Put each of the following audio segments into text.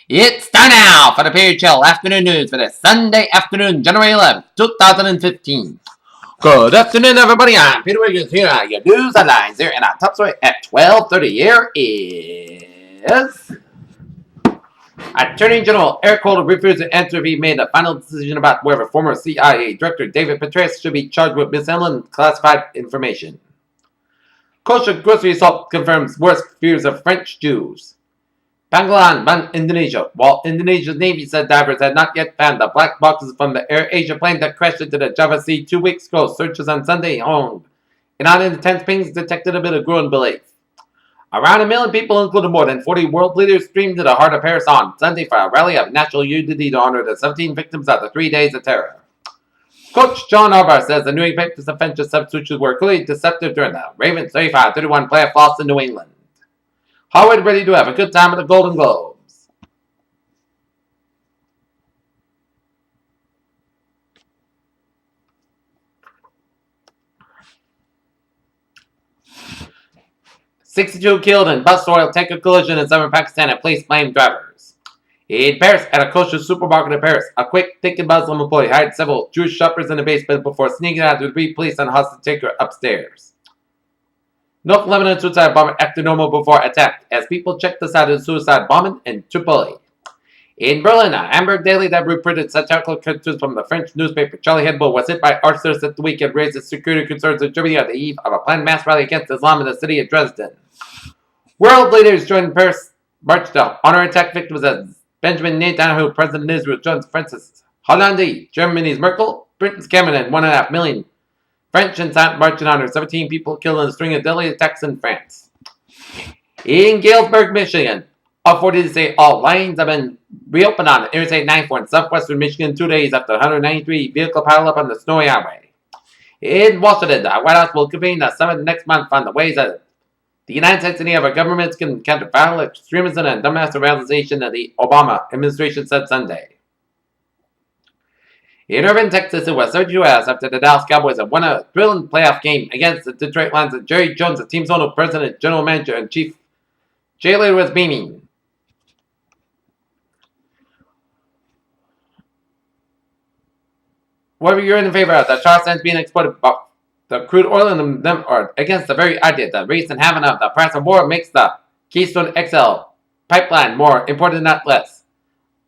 It's time now for the PHL Afternoon News for this Sunday afternoon, January 11th, 2015. Good afternoon, everybody. I'm Peter Wiggins here at your news headlines here in our top story at 12:30. Here is Attorney General Eric Holder refused to answer if he made a final decision about whether former CIA Director David Petraeus should be charged with mishandling classified information. Kosher grocery assault confirms worst fears of French Jews. Pangkalan, Indonesia. While Indonesia's Navy said divers had not yet found the black boxes from the AirAsia plane that crashed into the Java Sea 2 weeks ago, searches on Sunday honed. And on intense pings detected a bit of growing belief. Around 1 million people, including more than 40 world leaders, streamed to the heart of Paris on Sunday for a rally of national unity to honor the 17 victims of the 3 days of terror. Coach John Harbaugh says the New England Patriots offensive substitutes were clearly deceptive during the Ravens' 35-31 playoff loss in New England. Howard ready to have a good time at the Golden Globes. "62 killed in bus oil tanker collision in southern Pakistan and police blame drivers." In Paris, at a kosher supermarket in Paris, a quick-thinking Muslim employee hired several Jewish shoppers in the basement before sneaking out to beat police and hostage taker upstairs. North Lebanon suicide bomber acted normal before attack as people checked the site of the suicide bombing in Tripoli. In Berlin, a Hamburg daily that reprinted satirical cartoons from the French newspaper Charlie Hebdo was hit by archers at the weekend, raised its security concerns in Germany on the eve of a planned mass rally against Islam in the city of Dresden. World leaders joined Paris march to honor attack victims as Benjamin Netanyahu, President of Israel, joins Francis Hollande, Germany's Merkel, Britain's Cameron, and 1.5 million French and silent march in honor of 17 people killed in a string of deadly attacks in France. In Galesburg, Michigan, authorities say all lanes have been reopened on Interstate 94 in southwestern Michigan 2 days after 193 vehicle pileup on the snowy highway. In Washington, the White House will convene a summit next month on the ways that the United States and the other governments can counter violent extremism and dumbass radicalization of the Obama administration said Sunday. In Irving, Texas, it was 32 hours after the Dallas Cowboys had won a thrilling playoff game against the Detroit Lions and Jerry Jones, the team's owner, president, general manager, and chief jailer, was beaming. Whether you're in favor of the tar sands being exported, the crude oil in them, or against the very idea that recent halving of the price of war makes the Keystone XL pipeline more important, not less.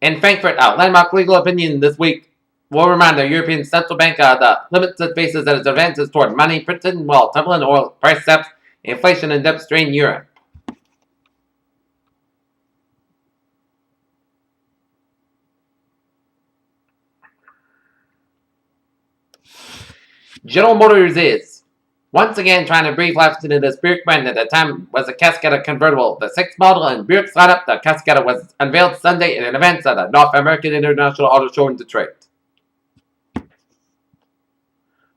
In Frankfurt, a landmark legal opinion this week will remind the European Central Bank of the limits it faces as it advances toward money printing while tumbling oil price steps, inflation, and debt strain Europe. General Motors is once again trying to breathe life into the Buick brand. At the time was a Cascada convertible. The 6th model in Buick's lineup, the Cascada, was unveiled Sunday at an event at the North American International Auto Show in Detroit.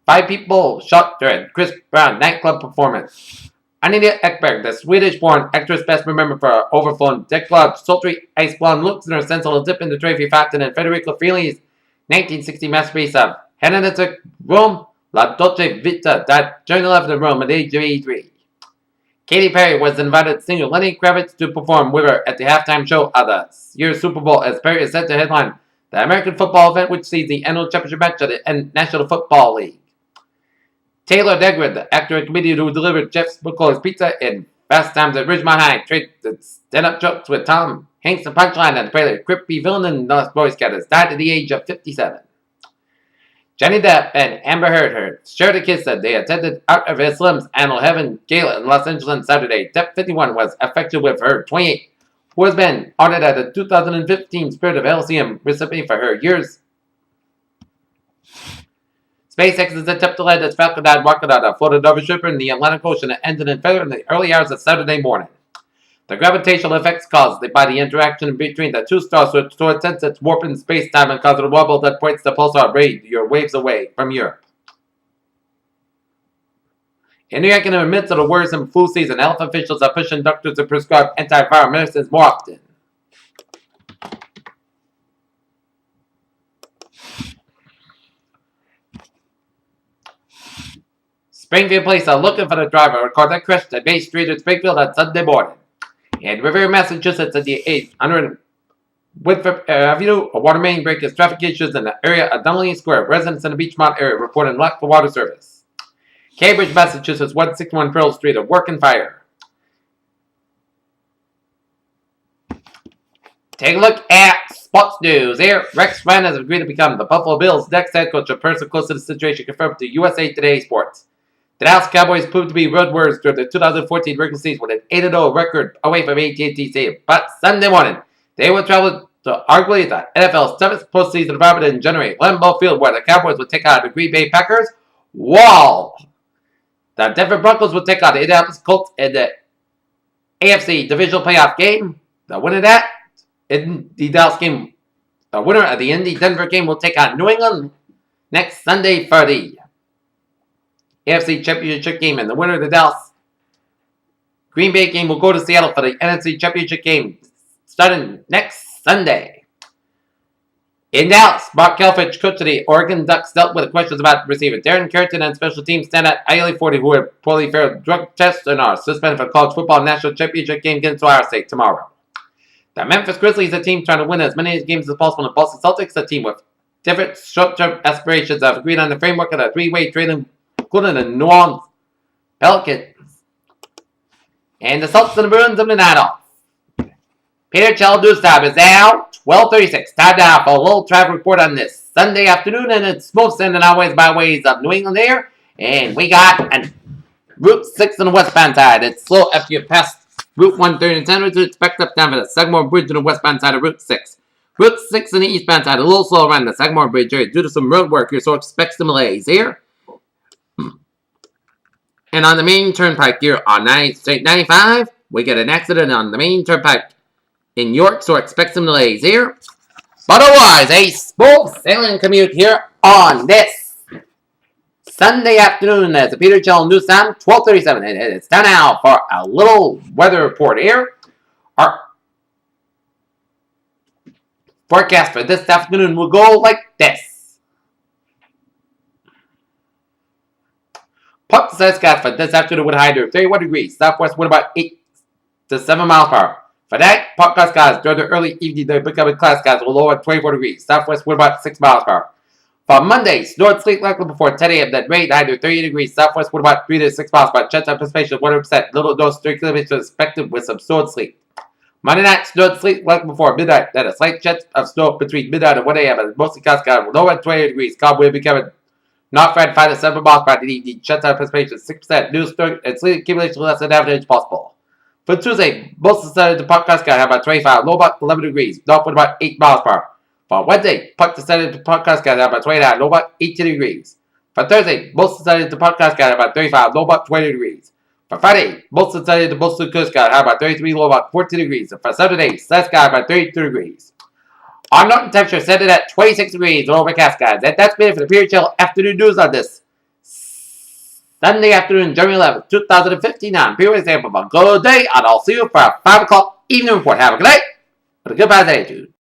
5 people shot during Chris Brown nightclub performance. Anita Ekberg, the Swedish-born actress best remembered for her overflowing decollage, sultry ice blonde looks, and her sensible dip into Tracy Fountain and Federico Fellini's 1960 masterpiece of Henrietta Rome, La Dolce Vita, died June 11th in Rome at the age of 83. Katy Perry was invited singer Lenny Kravitz to perform with her at the halftime show of the year's Super Bowl, as Perry is set to headline the American football event, which sees the annual championship match of the National Football League. Taylor Degred, the actor and comedian who delivered Jeff McClellan's pizza in Fast Times at Ridgemont High, traded stand-up jokes with Tom Hanks and Punchline, and played a creepy villain in The Lost Boy Scouts, died at the age of 57. Johnny Depp and Amber Heard shared a kiss that they attended Art of Islam's Annual Heaven Gala in Los Angeles on Saturday. Depp, 51, was affected with Heard, 28, who has been honored at the 2015 Spirit of LCM recipient for her years. SpaceX's attempt to land its Falcon 9 rocket on a floating Nova shipper in the Atlantic Ocean ended in failure in the early hours of Saturday morning. The gravitational effects caused by the interaction between the two stars which toward sense its warp in space-time and caused a wobble that points the pulsar radio waves away from Europe. In New York, in the midst of the worrisome flu season, health officials are pushing doctors to prescribe antiviral medicines more often. Springfield police are looking for the driver who caused a crash at Bay Street in Springfield on Sunday morning. In Revere, Massachusetts, at the age 100 Whitford Avenue, a water main break is traffic issues in the area of Dunley Square. Residents in the Beachmont area reporting lack of water service. Cambridge, Massachusetts, 161 Pearl Street, a working fire. Take a look at sports news here. Rex Ryan has agreed to become the Buffalo Bills' next head coach. A person close to the situation confirmed to USA Today Sports. The Dallas Cowboys proved to be road warriors during the 2014 regular season with an 8-0 record away from AT&T Stadium. But Sunday morning, they will travel to arguably the NFL's 7th postseason environment in January, Lambeau Field, where the Cowboys will take on the Green Bay Packers. While the Denver Broncos will take on the Indianapolis Colts in the AFC divisional playoff game. The winner of that, in the Dallas game, the winner of the Indy Denver game will take on New England next Sunday for the AFC Championship game, and the winner of the Dallas Green Bay game will go to Seattle for the NFC Championship game starting next Sunday. In Dallas, Mark Kelfich, coach of the Oregon Ducks, dealt with questions about receiver Darren Carrington and special team stand-up Ailey Forty, who had poorly failed drug tests and are suspended for college football national championship game against Ohio State tomorrow. The Memphis Grizzlies, a team trying to win as many games as possible, and the Boston Celtics, a team with different short-term aspirations, have agreed on the framework of a three-way trade, including the New Orleans Pelicans and the Celtics and the Bruins of the night off. Peter Chaldew's time is now 12:36. Time now for a little traffic report on this Sunday afternoon, and it's most sending always by ways of New England here. And we got an Route 6 on the westbound side. It's slow after you pass Route 130 and 10 to expect up down for the Sagamore Bridge on the westbound side of Route 6. Route 6 on the eastbound side, a little slow around the Sagamore Bridge area due to some road work here, so expect some delays here. And on the main turnpike here on 95, we get an accident on the main turnpike in York, so expect some delays here. But otherwise, a smooth sailing commute here on this Sunday afternoon as the Peter Chell News Time, 12:37. It's time now for a little weather report here. Our forecast for this afternoon will go like this. Port Saskatchewan for this afternoon with a high of 31 degrees. Southwest wind about 8 to 7 miles per hour. For that, Port Saskatchewan during the early evening, they pick up in class skies will lower at 24 degrees. Southwest wind about 6 miles per hour. For Monday, snow and sleet likely before 10 a.m. Then rain high to 30 degrees. Southwest wind about 3 to 6 miles per hour. Chance of precipitation of 100%. Little to no 3 kilometers expected with some snow and sleet. Monday night, snow and sleet likely before midnight. Then a slight chance of snow between midnight and 1 a.m. and mostly cloudy skies will lower at 20 degrees. Calm wind becoming not friend 5 to 7 miles per hour in the evening. Chance of precipitation 6%. New snow and sleet accumulation less than average possible. For Tuesday, most of the side of the Port Saskatchewan have about 25, low about 11 degrees, north wind about 8 miles per hour. For Wednesday, Port Saskatchewan to Port Saskatchewan have about 29, low about 18 degrees. For Thursday, most of the side of the Port Saskatchewan have about 35, low about 20 degrees. For Friday, most of the side of the Coastal Saskatchewan have about 33, low about 14 degrees. And for Saturday, Saskatchewan about 32 degrees. Our northern temperature set it at 26 degrees and overcast skies. And that's been it for the Pure Chill afternoon news on this Sunday afternoon, January 11th, 2015. I'm Pure example of a good day, and I'll see you for a 5 o'clock evening report. Have a good night and a goodbye day, dude.